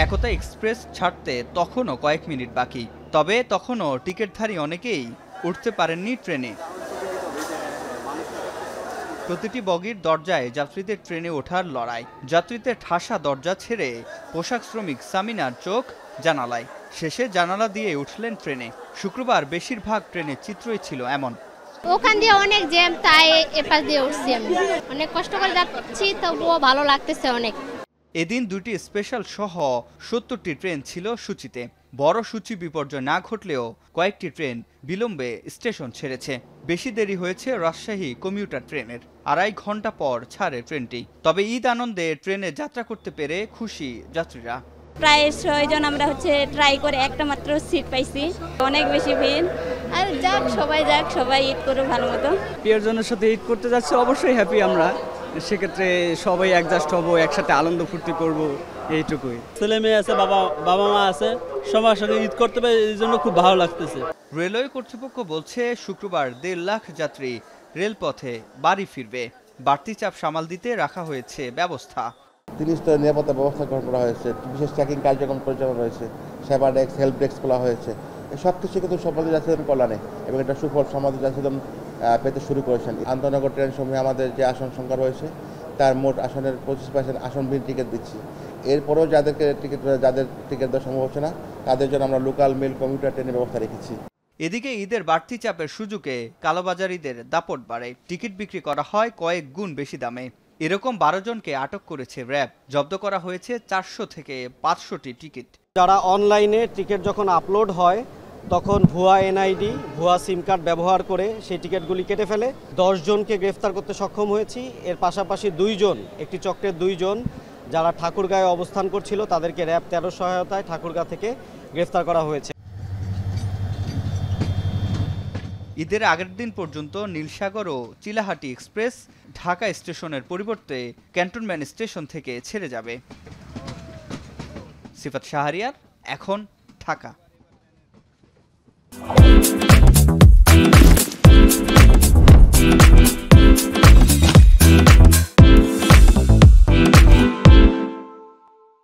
একতা express ছাড়তে তখনও কয়েক মিনিট বাকি, তবে তখনও টিকিটধারী অনেকেই উঠতে পারেননি ট্রেনে। প্রতিটি বগির দরজায় যাত্রীদের ট্রেনে ওঠার লড়াই। যাত্রীদের ঠাসা দরজা ছেড়ে পোশাক শ্রমিক সামিনার চোখ জানালায়। শেষে জানালা দিয়ে উঠলেন ট্রেনে। শুক্রবার বেশিরভাগ ট্রেনের চিত্রই ছিল এমন। ওখান দিয়ে অনেক জ্যাম, তাই এপাশ দিয়ে উঠছি আমি। অনেক কষ্ট করে যাচ্ছি, তবুও ভালো লাগতেছে অনেক। এদিন দুটি স্পেশাল সহ ৭০টি ট্রেন ছিল সূচিতে। বড় সূচি বিপর্যয় না ঘটলেও কয়েকটি ট্রেন বিলম্বে স্টেশন ছেড়েছে। বেশি দেরি হয়েছে রাজশাহী কমিউটার ট্রেনের। ২.৫ ঘন্টা পর ছাড়ে ট্রেনটি। তবে ঈদ আনন্দে ট্রেনে যাত্রা করতে পেরে খুশি যাত্রীরা। প্রায় ৬ জন আমরা ট্রাই করে একটা মাত্র সিট পাইছি। অনেক বেশি ভিড়। আর যাক, সবাই ঈদ করুক ভালো মতো। প্রিয়জনের সাথে ঈদ করতে যাচ্ছি, অবশ্যই হ্যাপি আমরা। সেক্ষেত্রে সবাই অ্যাডজাস্ট হব, একসাথে আনন্দ ফুর্তি করব, এইটুকুই। ছেলে মেয়ে আছে, বাবা মা আছে, সবার সাথে ঈদ করতে পারে, এই জন্য খুব ভালো লাগতেছে। রেলওয়ে কর্তৃপক্ষ বলছে শুক্রবার ১.৫ লাখ যাত্রী রেলপথে বাড়ি ফিরবে। বাড়তি চাপ সামাল দিতে রাখা হয়েছে ব্যবস্থা। ৩০ স্তরের নিরাপত্তা ব্যবস্থা গ্রহণ করা হয়েছে, বিশেষ চেকিং কার্যক্রম পরিচালনা রয়েছে, সেবা ডেস্ক, হেল্প ডেস্ক খোলা হয়েছে। সব কিছু কিন্তু সমাজ যাত্রীদের কল্যাণে এবং এটা সুফল সমাজ যাত্রীদের পেতে শুরু করেছেন। আন্তনগর ট্রেন সমূহে আমাদের যে আসন সংখ্যা রয়েছে তার মোট আসনের 25% আসন বিহীন টিকিট দিচ্ছি। এরপরেও যাদের টিকিট দেওয়া সম্ভব হচ্ছে না, তাদের জন্য আমরা লোকাল মেল কমিউটার ট্রেনের ব্যবস্থা রেখেছি। এদিকে ঈদের বাড়তি চাপের সুযোগে কালোবাজারিদের দাপট বাড়ে। টিকিট বিক্রি করা হয় কয়েক গুণ বেশি দামে। এরকম ১২ জনকে আটক করেছে র্যাব। জব্দ করা হয়েছে ৪০০ থেকে ৫০০টি টিকিট। যারা অনলাইনে টিকিট যখন আপলোড হয় তখন ভুয়া এনআইডি, ভুয়া সিম কার্ড ব্যবহার করে সেই টিকিটগুলি কেটে ফেলে। ১০ জনকে গ্রেফতার করতে সক্ষম হয়েছি। এর পাশাপাশি ২ জন, একটি চক্রের 2 জন যারা ঠাকুরগাঁয়ে অবস্থান করছিল তাদেরকে র্যাব ১৩ সহায়তায় ঠাকুরগাঁ থেকে গ্রেফতার করা হয়েছে। ঈদের আগের দিন পর্যন্ত নীলসাগর ও চিলাহাটি এক্সপ্রেস ঢাকা স্টেশনের পরিবর্তে ক্যান্টনমেন্ট স্টেশন থেকে ছেড়ে যাবে। সিফাত শাহরিয়ার, এখন ঢাকা।